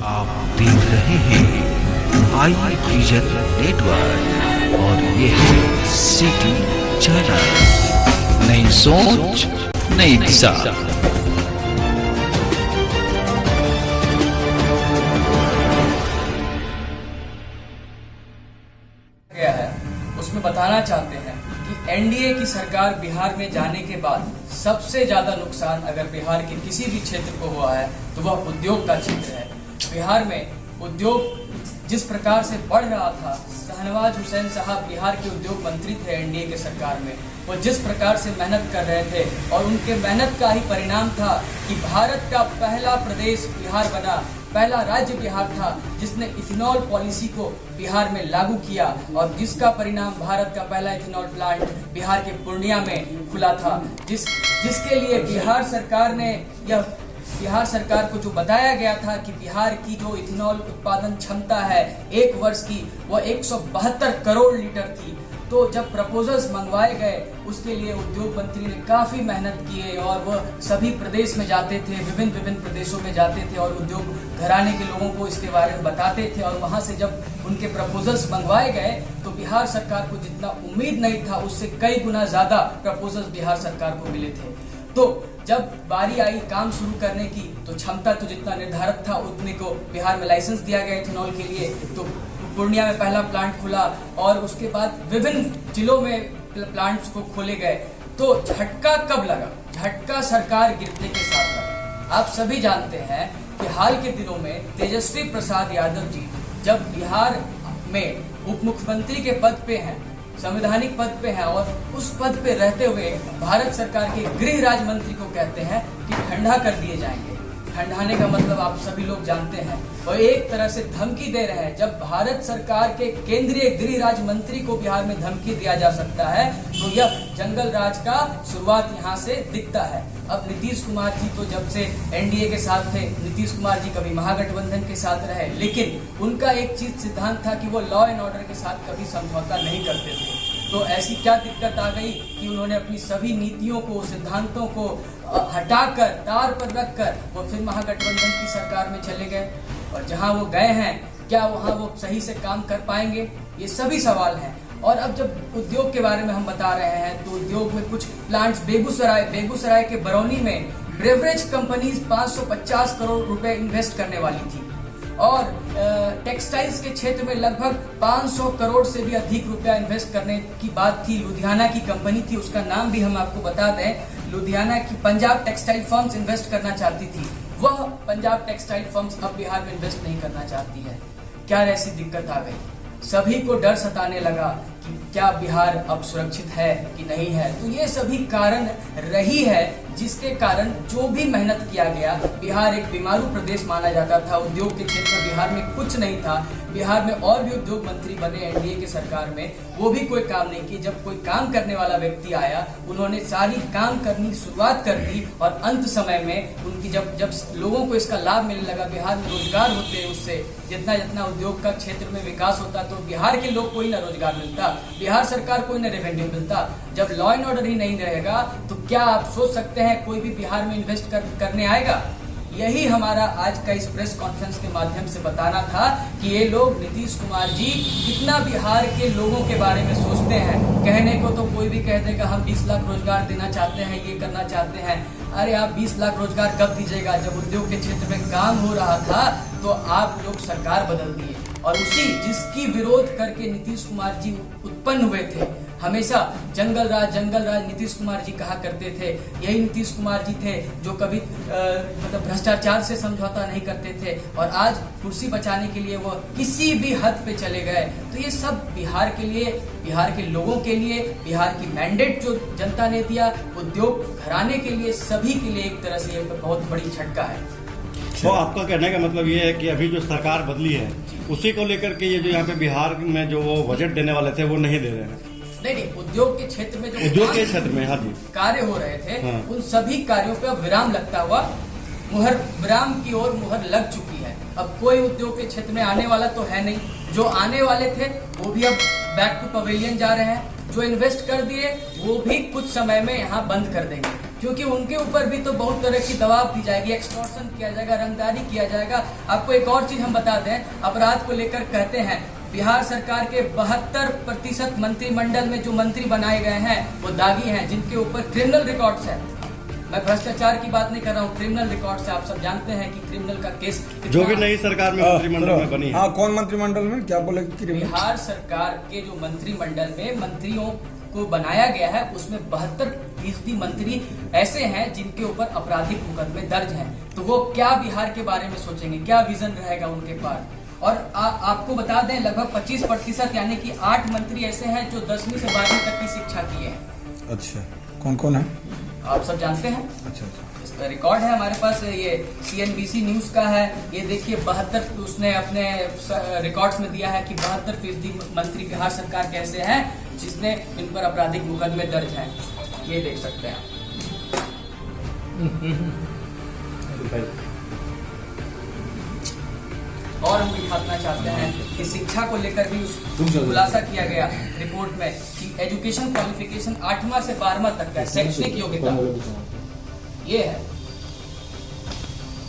आप देख रहे हैं आई विजन नेटवर्क और ये है सिटी चैनल। नई सोच नई दिशा। गया है उसमें बताना चाहते हैं कि एनडीए की सरकार बिहार में जाने के बाद सबसे ज्यादा नुकसान अगर बिहार के किसी भी क्षेत्र को हुआ है तो वह उद्योग का क्षेत्र है। बिहार में उद्योग जिस प्रकार से बढ़ रहा था, शहनवाज हुसैन साहब बिहार के उद्योग मंत्री थे एनडीए के सरकार में, वो जिस प्रकार से मेहनत कर रहे थे और उनके मेहनत का ही परिणाम था कि भारत का पहला प्रदेश बिहार बना, पहला राज्य बिहार था जिसने इथेनॉल पॉलिसी को बिहार में लागू किया और जिसका परिणाम भारत का पहला इथेनॉल प्लांट बिहार के पूर्णिया में खुला था। जिसके लिए बिहार सरकार को जो बताया गया था कि बिहार की जो इथेनॉल उत्पादन क्षमता है एक वर्ष की वह 172 करोड़ लीटर थी। तो जब प्रपोजल्स मंगवाए गए उसके लिए उद्योग मंत्री ने काफी मेहनत की है और वह सभी प्रदेश में जाते थे, विभिन्न प्रदेशों में जाते थे और उद्योग घराने के लोगों को इसके बारे में बताते थे। और वहां से जब उनके प्रपोजल्स मंगवाए गए तो बिहार सरकार को जितना उम्मीद नहीं था उससे कई गुना ज्यादा प्रपोजल्स बिहार सरकार को मिले थे। तो जब बारी आई काम शुरू करने की तो क्षमता तो जितना निर्धारित था उतने को बिहार में लाइसेंस दिया गया इथेनॉल के लिए। तो पूर्णिया में पहला प्लांट खुला और उसके बाद विभिन्न जिलों में प्लांट्स को खोले गए। तो झटका कब लगा? झटका सरकार गिरने के साथ लगा। आप सभी जानते हैं कि हाल के दिनों में तेजस्वी प्रसाद यादव जी जब बिहार में उप मुख्यमंत्री के पद पे हैं, संवैधानिक पद पे है और उस पद पे रहते हुए भारत सरकार के गृह राज्य मंत्री को कहते हैं कि ठंडा कर दिए जाएंगे। ठंडाने का मतलब आप सभी लोग जानते हैं और एक तरह से धमकी दे रहे हैं। जब भारत सरकार के केंद्रीय गृह राज्य मंत्री को बिहार में धमकी दिया जा सकता है तो यह जंगल राज का शुरुआत यहाँ से दिखता है। अब नीतीश कुमार जी तो जब से एनडीए के साथ थे, नीतीश कुमार जी कभी महागठबंधन के साथ रहे, लेकिन उनका एक चीज सिद्धांत था कि वो लॉ एंड ऑर्डर के साथ कभी समझौता नहीं करते थे। तो ऐसी क्या दिक्कत आ गई कि उन्होंने अपनी सभी नीतियों को, सिद्धांतों को हटाकर तार पर रखकर वो फिर महागठबंधन की सरकार में चले गए। और जहां वो गए हैं क्या वहां वो सही से काम कर पाएंगे? ये सभी सवाल हैं। और अब जब उद्योग के बारे में हम बता रहे हैं तो उद्योग में कुछ प्लांट्स बेगूसराय के बरौनी में ब्रेवरेज कंपनीज 550 करोड़ रुपए इन्वेस्ट करने वाली थी और टेक्सटाइल्स के क्षेत्र में लगभग 500 करोड़ से भी अधिक रुपया इन्वेस्ट करने की बात थी। लुधियाना की कंपनी थी, उसका नाम भी हम आपको बता दें, लुधियाना की पंजाब टेक्सटाइल फर्म्स इन्वेस्ट करना चाहती थी। वह पंजाब टेक्सटाइल फर्म्स अब बिहार में इन्वेस्ट नहीं करना चाहती है। क्या ऐसी दिक्कत आ गई? सभी को डर सताने लगा कि क्या बिहार अब सुरक्षित है कि नहीं है। तो ये सभी कारण रही है जिसके कारण जो भी मेहनत किया गया, बिहार एक बीमारू प्रदेश माना जाता था। उद्योग के क्षेत्र में बिहार में कुछ नहीं था। बिहार में और भी उद्योग मंत्री बने एनडीए की सरकार में, वो भी कोई काम नहीं किए। जब कोई काम करने वाला व्यक्ति आया उन्होंने सारी काम करनी शुरुआत कर दी और अंत समय में उनकी जब लोगों को इसका लाभ मिलने लगा, बिहार में रोजगार होते हैं, उससे जितना उद्योग का क्षेत्र में विकास होता तो बिहार के लोग को ही ना रोजगार मिलता, बिहार सरकार को ही ना रेवेन्यू मिलता। जब लॉ एंड ऑर्डर ही नहीं रहेगा तो क्या आप सोच सकते हैं कोई भी बिहार में इन्वेस्ट करने आएगा? यही हमारा आज का इस प्रेस कॉन्फ्रेंस के माध्यम से बताना था कि ये लोग नीतीश कुमार जी कितना बिहार के लोगों के बारे में सोचते हैं। कहने को तो कोई भी कह देगा हम 20 लाख रोजगार देना चाहते हैं, ये करना चाहते हैं। अरे आप 20 लाख रोजगार कब दीजिएगा? जब उद्योग के क्षेत्र में काम हो रहा था तो आप लोग सरकार बदल दिए और उसी जिसकी विरोध करके नीतीश कुमार जी उत्पन्न हुए थे। हमेशा जंगल राज नीतीश कुमार जी कहा करते थे। यही नीतीश कुमार जी थे जो कभी भ्रष्टाचार से समझौता नहीं करते थे और आज कुर्सी बचाने के लिए वो किसी भी हद पे चले गए। तो ये सब बिहार के लिए, बिहार के लोगों के लिए, बिहार की मैंडेट जो जनता ने दिया उद्योग घराने के लिए, सभी के लिए एक तरह से बहुत बड़ी झटका है। तो आपका कहने का मतलब ये है कि अभी जो सरकार बदली है उसी को लेकर के ये जो यहाँ पे बिहार में जो वो बजट देने वाले थे वो नहीं दे रहे हैं? नहीं, उद्योग के क्षेत्र में जो उद्योग के क्षेत्र में हाँ जी कार्य हो रहे थे हाँ। उन सभी कार्यों पर विराम लगता हुआ विराम की ओर मुहर लग चुकी है। अब कोई उद्योग के क्षेत्र में आने वाला तो है नहीं। जो आने वाले थे वो भी अब बैक टू पवेलियन जा रहे हैं। जो इन्वेस्ट कर दिए वो भी कुछ समय में यहाँ बंद कर देंगे क्योंकि उनके ऊपर भी तो बहुत तरह की दबाव दी जाएगी, एक्सटॉर्शन किया जाएगा, रंगदारी किया जाएगा। आपको एक और चीज हम बता दें, अपराध को लेकर कहते हैं बिहार सरकार के 72% मंत्रिमंडल में जो मंत्री बनाए गए हैं वो दागी हैं, जिनके ऊपर क्रिमिनल रिकॉर्ड्स है। मैं भ्रष्टाचार की बात नहीं कर रहा हूँ, क्रिमिनल रिकॉर्ड्स है। आप सब जानते हैं कि क्रिमिनल का केस जो भी नई सरकार में मंत्रिमंडल में बनी है। हाँ, कौन मंत्रिमंडल में क्या बोले? बिहार सरकार के जो मंत्रिमंडल में मंत्रियों को बनाया गया है उसमें 72% मंत्री ऐसे हैं जिनके ऊपर आपराधिक मुकदमे दर्ज हैं। तो वो क्या बिहार के बारे में सोचेंगे, क्या विजन रहेगा उनके पास? और आपको बता दें लगभग 25% यानी कि 8 मंत्री ऐसे हैं जो 10वीं से 12वीं तक की शिक्षा किए हैं। अच्छा, कौन कौन है? आप सब जानते हैं। अच्छा, इसका रिकॉर्ड है हमारे पास, ये CNBC न्यूज का है। ये देखिए 72 उसने अपने रिकॉर्ड्स में दिया है कि 72% मंत्री बिहार सरकार के ऐसे हैं जिसने इन पर आपराधिक मुकदमे दर्ज हैं। ये देख सकते हैं। और हम दिखाना चाहते हैं कि शिक्षा को लेकर भी खुलासा किया गया रिपोर्ट में कि एजुकेशन क्वालिफिकेशन 8वां से 12वां तक का शैक्षणिक योग्यता ये है।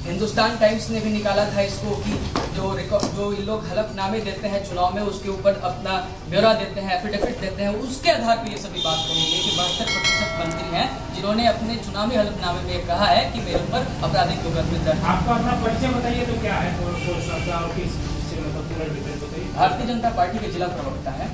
हिंदुस्तान टाइम्स ने भी निकाला था इसको कि जो ये लोग हलफनामे देते हैं चुनाव में, उसके ऊपर अपना ब्यौरा देते हैं, एफिडेविट देते हैं, उसके आधार पर ये सभी बात कही गई कि 72% मंत्री हैं जिन्होंने अपने चुनावी हलफनामे में कहा है कि मेरे ऊपर आपराधिक मुकदमे दर्ज। आपका अपना परिचय बताइए तो क्या है? भारतीय जनता पार्टी के जिला प्रवक्ता है।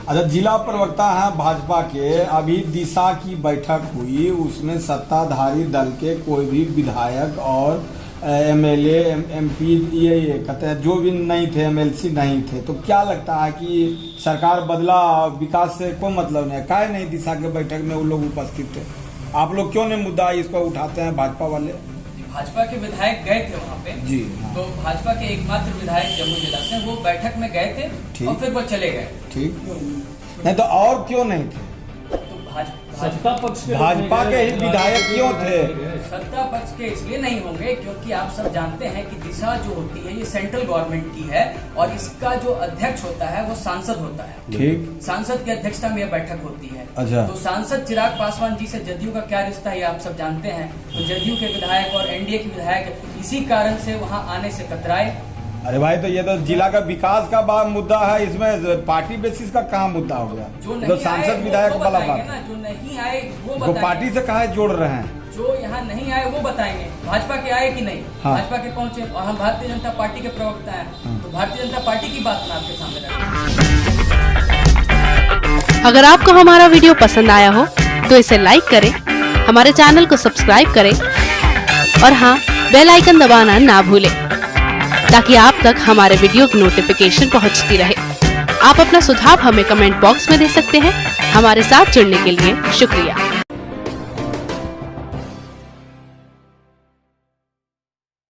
अच्छा, जिला प्रवक्ता है भाजपा के। अभी दिशा की बैठक हुई, उसमें सत्ताधारी दल के कोई भी विधायक और MLA MP ये कहते हैं जो भी नहीं थे, MLC नहीं थे। तो क्या लगता है कि सरकार बदला, विकास से कोई मतलब नहीं है? काहे नहीं दिशा के बैठक में वो लोग उपस्थित थे? आप लोग क्यों नहीं मुद्दा इसको उठाते हैं भाजपा वाले? भाजपा के विधायक गए थे वहाँ पे जी, हाँ। तो भाजपा के एकमात्र विधायक जम्मू जिला से वो बैठक में गए थे और फिर वो चले गए। ठीक, नहीं तो और क्यों नहीं थे? तो सत्ता पक्ष के भाजपा के ही विधायक क्यों थे? सत्ता पक्ष के इसलिए नहीं होंगे क्योंकि आप सब जानते हैं कि दिशा जो होती है ये सेंट्रल गवर्नमेंट की है और इसका जो अध्यक्ष होता है वो सांसद होता है। ठीक, सांसद की अध्यक्षता में यह बैठक होती है। अच्छा, तो सांसद चिराग पासवान जी से जदयू का क्या रिश्ता है आप सब जानते हैं। तो जदयू के विधायक और NDA के विधायक इसी कारण से वहाँ आने से कतराए। अरे भाई, तो ये तो जिला का विकास का मुद्दा है, इसमें पार्टी बेसिस का कहाँ मुद्दा हो गया? जो सांसद विधायक वाला बात ना, जो नहीं आए वो बताएंगे। पार्टी से कहाँ जोड़ रहे हैं? जो यहाँ नहीं आए वो बताएंगे। भाजपा के आए कि नहीं? हाँ। भाजपा के पहुंचे और हम भारतीय जनता पार्टी के प्रवक्ता हैं। हाँ। तो भारतीय जनता पार्टी की बात मैं आपके सामने रखूं। अगर आपको हमारा वीडियो पसंद आया हो तो इसे लाइक करें, हमारे चैनल को सब्सक्राइब करें और हाँ, बेल आइकन दबाना ना भूलें ताकि आप तक हमारे वीडियो की नोटिफिकेशन पहुंचती रहे। आप अपना सुझाव हमें कमेंट बॉक्स में दे सकते हैं। हमारे साथ जुड़ने के लिए शुक्रिया।